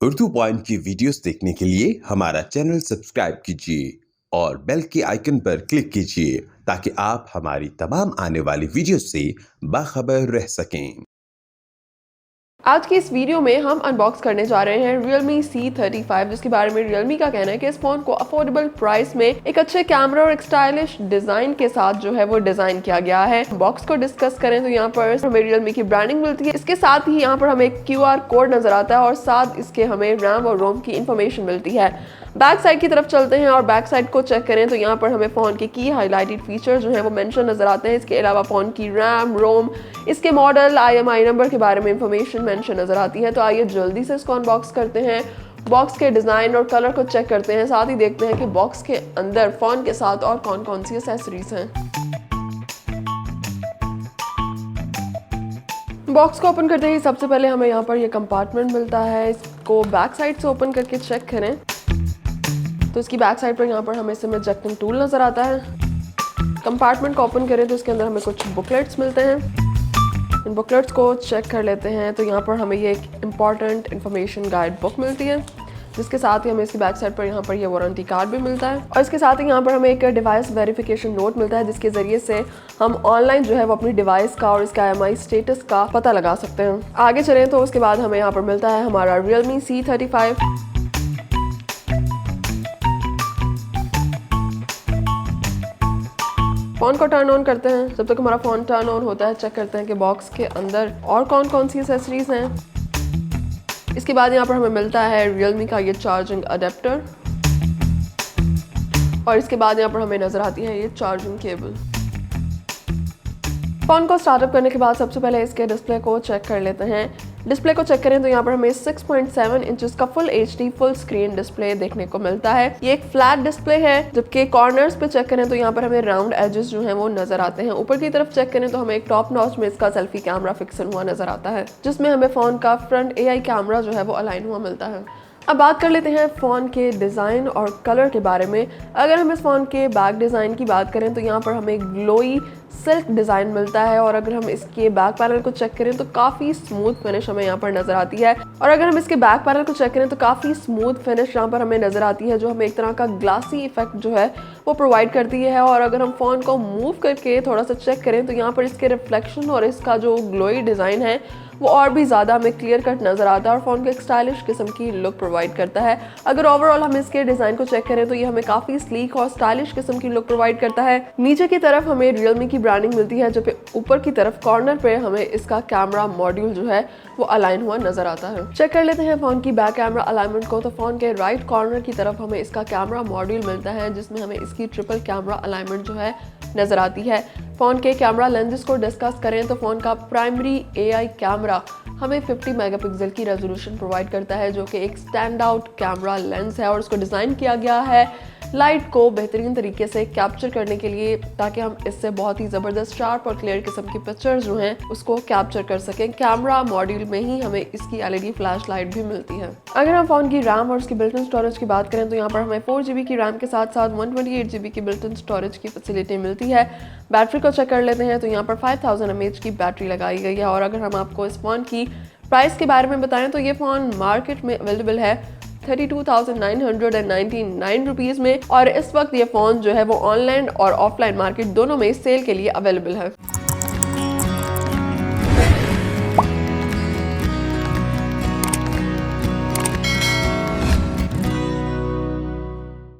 Urdu point की videos देखने के लिए हमारा चैनल सब्सक्राइब कीजिए और बेल के आइकन पर क्लिक कीजिए ताकि आप हमारी तमाम आने वाली वीडियोस से बाखबर रह सकें। आज की इस वीडियो में हम अनबॉक्स करने जा रहे हैं Realme C35, जिसके बारे में Realme का कहना है कि इस फोन को अफोर्डेबल प्राइस में एक अच्छे कैमरा और एक स्टाइलिश डिजाइन के साथ जो है वो डिजाइन किया गया है। बॉक्स को डिस्कस करें तो यहाँ पर हमें Realme की ब्रांडिंग मिलती है। इसके साथ ही यहाँ पर हमें एक QR कोड नजर आता है और साथ इसके हमें रैम और रोम की इंफॉर्मेशन मिलती है। बैक साइड की तरफ चलते हैं और बैक साइड को चेक करें तो यहाँ पर हमें फोन के की हाईलाइटेड फीचर जो है वो मेंशन नजर आते हैं। इसके अलावा फोन की रैम, रोम, इसके मॉडल, IMEI नंबर के बारे में इंफॉर्मेशन मेंशन नजर आती है। तो आइए जल्दी से इसको अनबॉक्स करते हैं। बॉक्स के डिजाइन और कलर को चेक करते हैं, साथ ही देखते हैं कि बॉक्स के अंदर फोन के साथ और कौन कौन सी एक्सेसरीज हैं। बॉक्स को ओपन करते ही सबसे पहले हमें यहाँ पर ये कंपार्टमेंट मिलता है। इसको बैक साइड से ओपन करके चेक करें तो इसकी बैक साइड पर यहाँ पर हमें सिम इजेक्टिंग टूल नजर आता है। कंपार्टमेंट को ओपन करें तो इसके अंदर हमें कुछ बुकलेट्स मिलते हैं। इन बुकलेट्स को चेक कर लेते हैं तो यहाँ पर हमें ये एक इम्पॉर्टेंट इन्फॉर्मेशन गाइड बुक मिलती है, जिसके साथ ही हमें इसकी बैक साइड पर यहाँ पर ये वारंटी कार्ड भी मिलता है। और इसके साथ ही यहाँ पर हमें एक डिवाइस वेरिफिकेशन नोट मिलता है, जिसके जरिए से हम ऑनलाइन जो है वो अपनी डिवाइस का और इसका IMEI स्टेटस का पता लगा सकते हैं। आगे चलें तो उसके बाद हमें यहाँ पर मिलता है हमारा Realme C35। फोन को टर्न ऑन करते हैं। जब तक हमारा फोन टर्न ऑन होता है चेक करते हैं कि बॉक्स के अंदर और कौन कौन सी एक्सेसरीज हैं। इसके बाद यहाँ पर हमें मिलता है Realme का ये चार्जिंग अडेप्टर और इसके बाद यहाँ पर हमें नजर आती है ये चार्जिंग केबल। फोन को स्टार्टअप करने के बाद सबसे पहले इसके डिस्प्ले को चेक कर लेते हैं। डिस्प्ले को चेक करें तो यहाँ पर हमें 6.7 इंचेस का full HD full screen display देखने को मिलता है। ये एक फ्लैट डिस्प्ले है, जबकि कॉर्नर्स पे चेक करें तो यहाँ पर हमें राउंड एजेस जो हैं वो नजर आते हैं। ऊपर की तरफ चेक करें तो हमें एक टॉप नॉच में इसका सेल्फी कैमरा फिक्सन हुआ नजर आता है, जिसमें हमें फोन का फ्रंट AI कैमरा जो है वो अलाइन हुआ मिलता है। अब बात कर लेते हैं फ़ोन के डिज़ाइन और कलर के बारे में। अगर हम इस फ़ोन के बैक डिज़ाइन की बात करें तो यहाँ पर हमें ग्लोई सिल्क डिज़ाइन मिलता है और अगर हम इसके बैक पैनल को चेक करें तो काफ़ी स्मूथ फिनिश हमें यहाँ पर नज़र आती है। और अगर हम इसके बैक पैनल को चेक करें तो काफ़ी स्मूथ फिनिश यहाँ पर हमें नज़र आती है, जो हमें एक तरह का ग्लासी इफेक्ट जो है वो प्रोवाइड करती है। और अगर हम फ़ोन को मूव करके थोड़ा सा चेक करें तो यहाँ पर इसके रिफ्लेक्शन और इसका जो ग्लोई डिज़ाइन है वो और भी ज़्यादा हमें क्लियर कट नज़र आता है और फ़ोन को एक स्टाइलिश किस्म की लुक प्रोवाइड करता है। अगर ओवरऑल हम इसके डिज़ाइन को चेक करें तो ये हमें काफ़ी स्लीक और स्टाइलिश किस्म की लुक प्रोवाइड करता है। नीचे की तरफ हमें Realme की ब्रांडिंग मिलती है, जबकि ऊपर की तरफ कॉर्नर पे हमें इसका कैमरा मॉड्यूल जो है वो अलाइन हुआ नजर आता है। चेक कर लेते हैं फ़ोन की बैक कैमरा अलाइनमेंट को। तो फ़ोन के राइट कॉर्नर की तरफ हमें इसका कैमरा मॉड्यूल मिलता है, जिसमें हमें इसकी ट्रिपल कैमरा अलाइनमेंट जो है नजर आती है। फ़ोन के कैमरा लेंसेज को डिस्कस करें तो फ़ोन का प्राइमरी AI कैमरा हमें 50 मेगापिक्सल की रेजोल्यूशन प्रोवाइड करता है, जो कि एक स्टैंड आउट कैमरा लेंस है और उसको डिज़ाइन किया गया है लाइट को बेहतरीन तरीके से कैप्चर करने के लिए, ताकि हम इससे बहुत ही ज़बरदस्त शार्प और क्लियर किस्म की पिक्चर्स जो हैं उसको कैप्चर कर सकें। कैमरा मॉड्यूल में ही हमें इसकी LED फ्लैश लाइट भी मिलती है। अगर हम फ़ोन की रैम और उसकी बिल्ट इन स्टोरेज की बात करें तो यहाँ पर हमें 4GB की रैम के साथ साथ 128GB की बिल्ट इन स्टोरेज की फैसिलिटी मिलती है। बैटरी को चेक कर लेते हैं तो यहाँ पर 5000 mAh की बैटरी लगाई गई है। और अगर हम आपको इस फ़ोन की प्राइस के बारे में बताएं तो ये फ़ोन मार्केट में अवेलेबल है 32,999 रुपीज़ में और इस वक्त ये फ़ोन जो है वो ऑनलाइन और ऑफलाइन मार्केट दोनों में सेल के लिए अवेलेबल है।